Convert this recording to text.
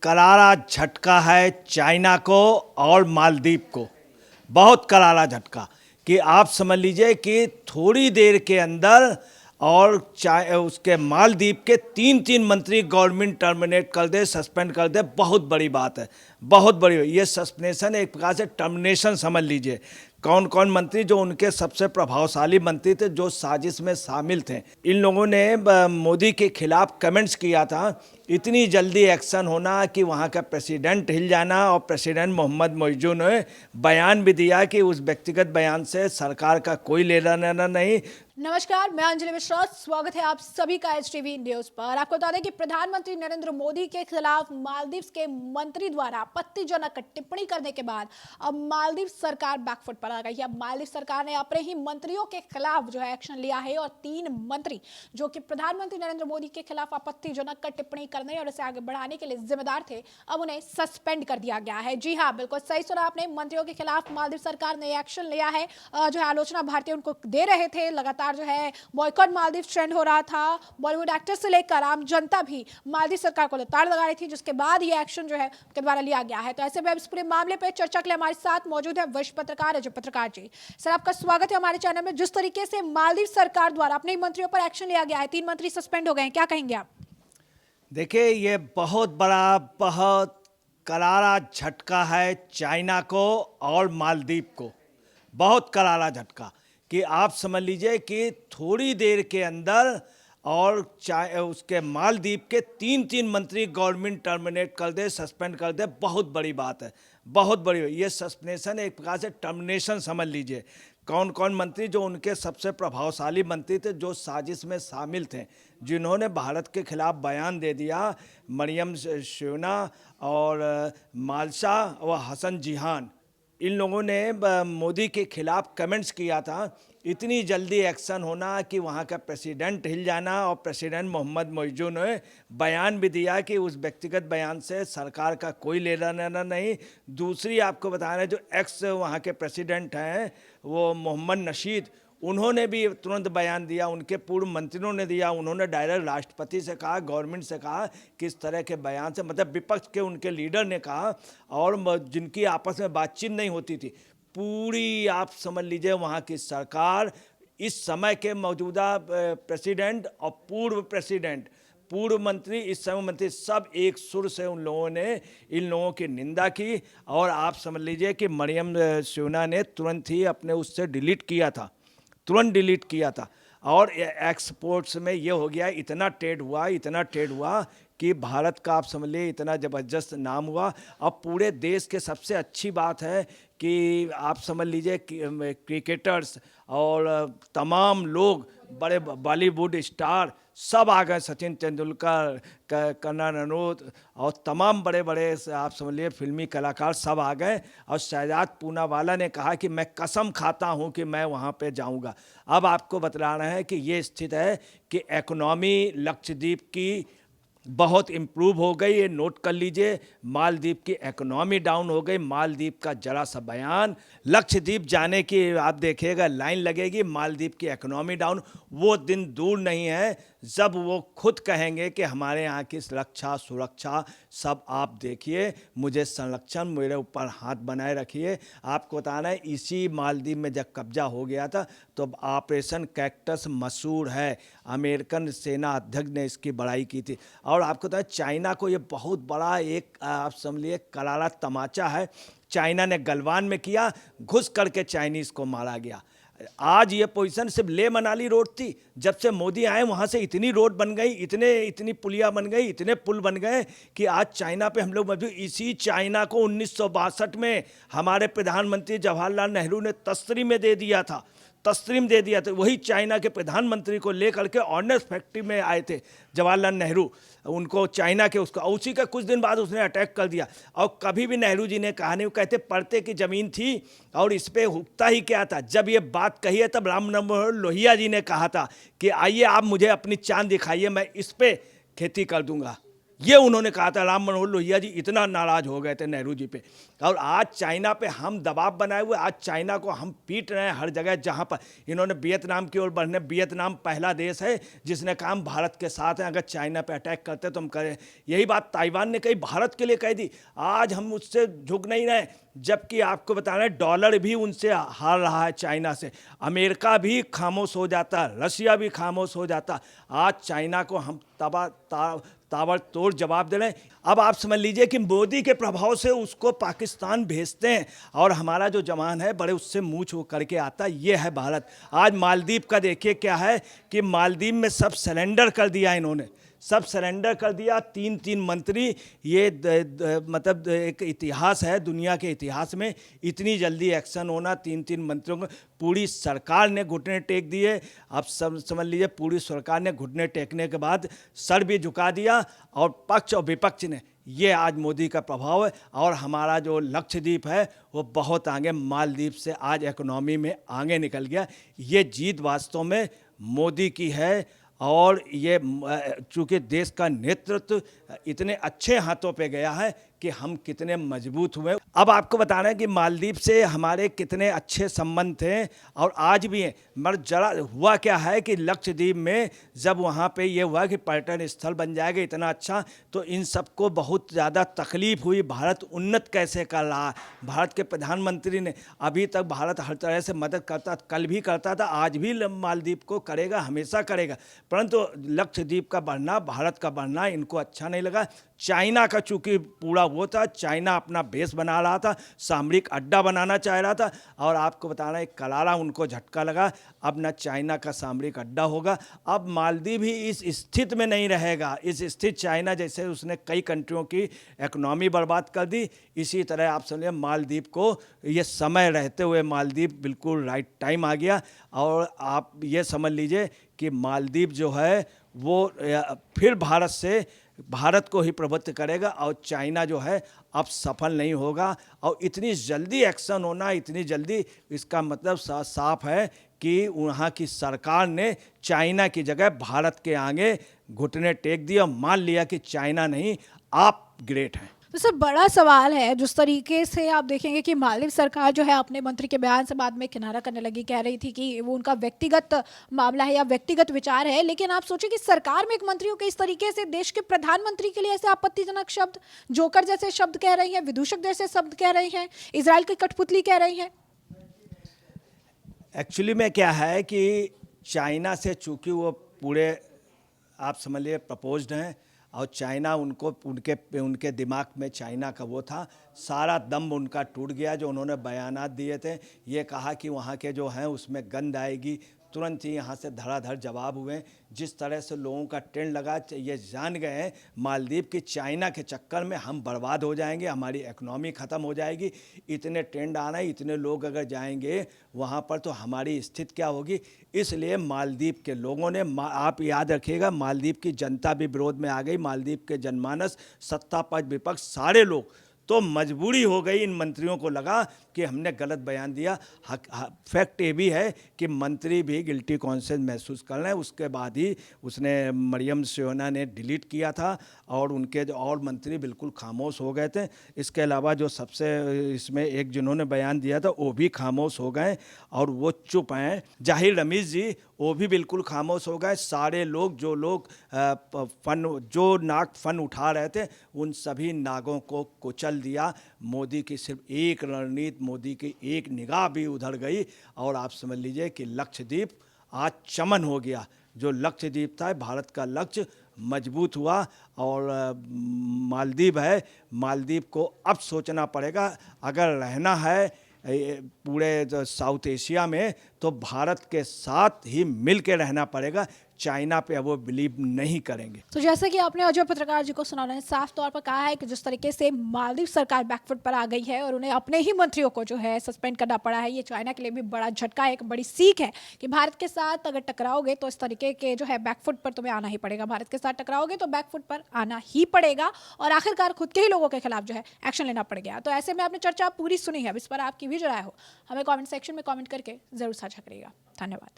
करारा झटका है चाइना को और मालदीव को। बहुत करारा झटका कि आप समझ लीजिए कि थोड़ी देर के अंदर और उसके मालदीव के तीन तीन मंत्री गवर्नमेंट टर्मिनेट कर दे, सस्पेंड कर दे। बहुत बड़ी बात है, बहुत बड़ी। ये सस्पेंशन एक प्रकार से टर्मिनेशन समझ लीजिए। कौन कौन मंत्री जो उनके सबसे प्रभावशाली मंत्री थे, जो साजिश में शामिल थे, इन लोगों ने मोदी के खिलाफ कमेंट्स किया था। इतनी जल्दी एक्शन होना कि वहाँ का प्रेसिडेंट हिल जाना। और प्रेसिडेंट मोहम्मद मोइज़ू ने बयान भी दिया कि उस व्यक्तिगत बयान से सरकार का कोई लेना देना नहीं। नमस्कार, मैं अंजलि मिश्रा। स्वागत है आप सभी का एचटीवी न्यूज पर। आपको बता दें कि प्रधानमंत्री नरेंद्र मोदी के खिलाफ मालदीव के मंत्री द्वारा आपत्तिजनक टिप्पणी करने के बाद अब मालदीव सरकार बैकफुट पर आ गई है। अब मालदीव सरकार ने अपने ही मंत्रियों के खिलाफ जो है एक्शन लिया है और 3 मंत्री जो कि प्रधानमंत्री नरेंद्र मोदी के खिलाफ आपत्तिजनक टिप्पणी करने और इसे आगे बढ़ाने के लिए जिम्मेदार थे, अब उन्हें सस्पेंड कर दिया गया है। जी हाँ, बिल्कुल सही सुना आपने। मंत्रियों के खिलाफ मालदीव सरकार ने एक्शन लिया है। जो है आलोचना भारतीय उनको दे रहे थे। लगातार जो है बॉयकॉट मालदीव ट्रेंड हो रहा था। बॉलीवुड एक्टर से लेकर आम जनता भी मालदीव सरकार को ताड़ लगा रही थी, जिसके बाद ये एक्शन जो है उनके द्वारा लिया गया है। तो ऐसे में इस पूरे मामले पर चर्चा के लिए हमारे साथ मौजूद है वरिष्ठ पत्रकार अजय पत्रकार जी। सर, आपका स्वागत है हमारे चैनल में। जिस तरीके से मालदीव सरकार द्वारा अपने मंत्रियों पर एक्शन लिया गया है, 3 मंत्री सस्पेंड हो गए हैं, क्या कहेंगे आप? देखिए, ये बहुत बड़ा, बहुत करारा झटका है चाइना को और मालदीव को। बहुत करारा झटका कि आप समझ लीजिए कि थोड़ी देर के अंदर और उसके मालदीव के तीन तीन मंत्री गवर्नमेंट टर्मिनेट कर दे, सस्पेंड कर दे। बहुत बड़ी बात है, बहुत बड़ी। ये सस्पेंशन एक प्रकार से टर्मिनेशन समझ लीजिए। कौन कौन मंत्री जो उनके सबसे प्रभावशाली मंत्री थे, जो साजिश में शामिल थे, जिन्होंने भारत के खिलाफ बयान दे दिया, मरियम शोना और मालशा और हसन जिहान, इन लोगों ने मोदी के खिलाफ कमेंट्स किया था। इतनी जल्दी एक्शन होना कि वहाँ का प्रेसिडेंट हिल जाना। और प्रेसिडेंट मोहम्मद मोइज़ू ने बयान भी दिया कि उस व्यक्तिगत बयान से सरकार का कोई लेना देना नहीं। दूसरी आपको बता रहे, जो एक्स वहाँ के प्रेसिडेंट हैं, वो मोहम्मद नशीद, उन्होंने भी तुरंत बयान दिया। उनके पूर्व मंत्रियों ने दिया। उन्होंने डायरेक्ट राष्ट्रपति से कहा, गवर्नमेंट से कहा कि इस तरह के बयान से, मतलब विपक्ष के उनके लीडर ने कहा, और जिनकी आपस में बातचीत नहीं होती थी, पूरी आप समझ लीजिए वहाँ की सरकार, इस समय के मौजूदा प्रेसिडेंट और पूर्व प्रेसिडेंट, पूर्व मंत्री, इस समय मंत्री, सब एक सुर से उन लोगों ने इन लोगों की निंदा की। और आप समझ लीजिए कि मरियम शोना ने तुरंत ही अपने उससे डिलीट किया था, तुरंत डिलीट किया था। और एक्सपोर्ट्स में ये हो गया, इतना ट्रेड हुआ, इतना ट्रेड हुआ कि भारत का आप समझ लीजिए इतना ज़बरदस्त नाम हुआ। अब पूरे देश के सबसे अच्छी बात है कि आप समझ लीजिए क्रिकेटर्स और तमाम लोग, बड़े बॉलीवुड स्टार सब आ गए। सचिन तेंदुलकर, कन्ना रनौत और तमाम बड़े बड़े आप समझ लीजिए फिल्मी कलाकार सब आ गए। और शहजाद पूनावाला ने कहा कि मैं कसम खाता हूं कि मैं वहां पे जाऊंगा। अब आपको बतला रहे हैं कि ये स्थिति है कि इकोनॉमी लक्षद्वीप की बहुत इम्प्रूव हो गई। ये नोट कर लीजिए, मालदीव की इकोनॉमी डाउन हो गई। मालदीव का जरा सा बयान, लक्षद्वीप जाने की आप देखिएगा लाइन लगेगी। मालदीव की इकोनॉमी डाउन, वो दिन दूर नहीं है जब वो खुद कहेंगे कि हमारे यहाँ की रक्षा सुरक्षा सब आप देखिए, मुझे संरक्षण, मेरे ऊपर हाथ बनाए रखिए। आपको बताना है, इसी मालदीव में जब कब्जा हो गया था तो ऑपरेशन कैक्टस मशहूर है, अमेरिकन सेना अध्यक्ष ने इसकी बड़ाई की थी। और आपको बताया, चाइना को ये बहुत बड़ा एक आप समझिए करारा तमाचा है। चाइना ने गलवान में किया, घुस करके चाइनीज़ को मारा गया। आज ये पोजीशन सिर्फ ले मनाली रोड थी, जब से मोदी आए वहाँ से इतनी रोड बन गई, इतनी पुलिया बन गई, इतने पुल बन गए कि आज चाइना पे हम लोग मौजूद। इसी चाइना को 1962 में हमारे प्रधानमंत्री जवाहरलाल नेहरू ने तस्लीम दे दिया था, तस्लीम दे दिया था। वही चाइना के प्रधानमंत्री को लेकर के ऑर्डिनेंस फैक्ट्री में आए थे जवाहरलाल नेहरू, उनको चाइना के उसका, उसी का कुछ दिन बाद उसने अटैक कर दिया। और कभी भी नेहरू जी ने कहा नहीं, वो कहते पड़ते की ज़मीन थी और इस पर हुकता ही क्या था। जब ये बात कही है तब राम मनोहर लोहिया जी ने कहा था कि आइए आप मुझे अपनी चांद दिखाइए, मैं इस पर खेती कर दूंगा। ये उन्होंने कहा था। राम मनोहर लोहिया जी इतना नाराज हो गए थे नेहरू जी पे। और आज चाइना पे हम दबाव बनाए हुए, आज चाइना को हम पीट रहे हैं हर जगह जहाँ पर इन्होंने वियतनाम की ओर बढ़ने। वियतनाम पहला देश है जिसने कहा हम भारत के साथ हैं, अगर चाइना पे अटैक करते तो हम करें। यही बात ताइवान ने कही, भारत के लिए कह दी। आज हम उससे झुक नहीं रहे, जबकि आपको बता रहे हैं डॉलर भी उनसे हार रहा है चाइना से। अमेरिका भी खामोश हो जाता, रशिया भी खामोश हो जाता। आज चाइना को हम ताबड़तोड़ जवाब दे रहे हैं। अब आप समझ लीजिए कि मोदी के प्रभाव से उसको पाकिस्तान भेजते हैं और हमारा जो जवान है बड़े उससे मुँह छू करके आता। ये है भारत। आज मालदीव का देखिए क्या है कि मालदीव में सब सरेंडर कर दिया इन्होंने, सब सरेंडर कर दिया। 3-3 मंत्री, ये मतलब एक इतिहास है दुनिया के इतिहास में, इतनी जल्दी एक्शन होना। 3-3 मंत्रियों को पूरी सरकार ने घुटने टेक दिए। अब सब समझ लीजिए पूरी सरकार ने घुटने टेकने के बाद सर भी झुका दिया, और पक्ष और विपक्ष ने। ये आज मोदी का प्रभाव है। और हमारा जो लक्षद्वीप है वो बहुत आगे, मालदीव से आज इकोनॉमी में आगे निकल गया। ये जीत वास्तव में मोदी की है। और ये चूँकि देश का नेतृत्व इतने अच्छे हाथों पे गया है कि हम कितने मजबूत हुए। अब आपको बता रहे हैं कि मालदीव से हमारे कितने अच्छे संबंध थे और आज भी हैं। मगर जरा हुआ क्या है कि लक्षद्वीप में जब वहाँ पे ये हुआ कि पर्यटन स्थल बन जाएगा इतना अच्छा, तो इन सबको बहुत ज़्यादा तकलीफ हुई। भारत उन्नत कैसे कर रहा है, भारत के प्रधानमंत्री ने अभी तक भारत हर तरह से मदद करता, कल भी करता था, आज भी मालदीव को करेगा, हमेशा करेगा। परंतु लक्षद्वीप का बढ़ना, भारत का बढ़ना इनको अच्छा नहीं लगा। चाइना का चूँकि पूरा वो था, चाइना अपना बेस बना रहा था, सामरिक अड्डा बनाना चाह रहा था। और आपको बता रहे हैं करारा उनको झटका लगा। अब न चाइना का सामरिक अड्डा होगा, अब मालदीव भी इस स्थिति में नहीं रहेगा। इस स्थिति चाइना जैसे उसने कई कंट्रियों की इकोनॉमी बर्बाद कर दी, इसी तरह आप समझिए मालदीव को ये समय रहते हुए मालदीव बिल्कुल राइट टाइम आ गया। और आप ये समझ लीजिए कि मालदीव जो है वो फिर भारत को ही प्रभुत्व करेगा और चाइना जो है अब सफल नहीं होगा। और इतनी जल्दी एक्शन होना, इतनी जल्दी, इसका मतलब साफ है कि वहाँ की सरकार ने चाइना की जगह भारत के आगे घुटने टेक दिए और मान लिया कि चाइना नहीं, आप ग्रेट हैं। तो सर बड़ा सवाल है जिस तरीके से आप देखेंगे कि मालदीव सरकार जो है अपने मंत्री के बयान से बाद में किनारा करने लगी, कह रही थी कि वो उनका व्यक्तिगत मामला है या व्यक्तिगत विचार है। लेकिन आप सोचिए कि सरकार में एक मंत्रियों के इस तरीके से देश के प्रधानमंत्री के लिए ऐसे आपत्तिजनक शब्द, जोकर जैसे शब्द कह रही हैं, विदूषक जैसे शब्द कह रही हैं, इजराइल की कठपुतली कह रही हैं। एक्चुअली में क्या है कि चाइना से चूँकि वो पूरे आप समझ लिए प्रपोज्ड हैं और चाइना उनको उनके दिमाग में चाइना का वो था, सारा दम उनका टूट गया। जो उन्होंने बयानात दिए थे, ये कहा कि वहाँ के जो हैं उसमें गंद आएगी, तुरंत ही यहाँ से धड़ाधड़ जवाब हुए। जिस तरह से लोगों का ट्रेंड लगा, ये जान गए हैं मालदीव की चाइना के चक्कर में हम बर्बाद हो जाएंगे, हमारी इकोनॉमी ख़त्म हो जाएगी। इतने ट्रेंड आ रहे हैं, इतने लोग अगर जाएंगे वहाँ पर तो हमारी स्थिति क्या होगी। इसलिए मालदीव के लोगों ने, आप याद रखिएगा, मालदीव की जनता भी विरोध में आ गई, मालदीव के जनमानस, सत्ता पक्ष विपक्ष सारे लोग। तो मजबूरी हो गई, इन मंत्रियों को लगा कि हमने गलत बयान दिया। फैक्ट ये भी है कि मंत्री भी गिल्टी कॉन्शियस महसूस कर रहे हैं। उसके बाद ही उसने मरियम सियोना ने डिलीट किया था और उनके जो और मंत्री बिल्कुल खामोश हो गए थे। इसके अलावा जो सबसे इसमें एक जिन्होंने बयान दिया था वो भी खामोश हो गए और वो चुप हैं। जाहिर रमीज़ जी वो भी बिल्कुल खामोश हो गए। सारे लोग जो नाग फन उठा रहे थे उन सभी नागों को कुचल दिया। मोदी की सिर्फ एक रणनीति, मोदी की एक निगाह भी उधर गई और आप समझ लीजिए कि लक्षद्वीप आज चमन हो गया। जो लक्षद्वीप था, भारत का लक्ष्य मजबूत हुआ। और मालदीव है, मालदीव को अब सोचना पड़ेगा अगर रहना है पूरे साउथ एशिया में तो भारत के साथ ही मिल के रहना पड़ेगा। चाइना पे अब वो बिलीव नहीं करेंगे। तो जैसे कि आपने अजय पत्रकार जी को सुना, उन्होंने साफ तौर पर कहा है कि जिस तरीके से मालदीव सरकार बैकफुट पर आ गई है और उन्हें अपने ही मंत्रियों को जो है सस्पेंड करना पड़ा है, ये चाइना के लिए भी बड़ा झटका है, एक बड़ी सीख है कि भारत के साथ अगर टकराओगे तो इस तरीके के जो है बैकफुट पर तुम्हें आना ही पड़ेगा। भारत के साथ टकराओगे तो बैकफुट पर आना ही पड़ेगा और आखिरकार खुद के ही लोगों के खिलाफ जो है एक्शन लेना पड़ गया। तो ऐसे में आपने चर्चा पूरी सुनी है, अब इस पर आपकी भी जो राय हो हमें कॉमेंट सेक्शन में कॉमेंट करके जरूर साझा करिएगा। धन्यवाद।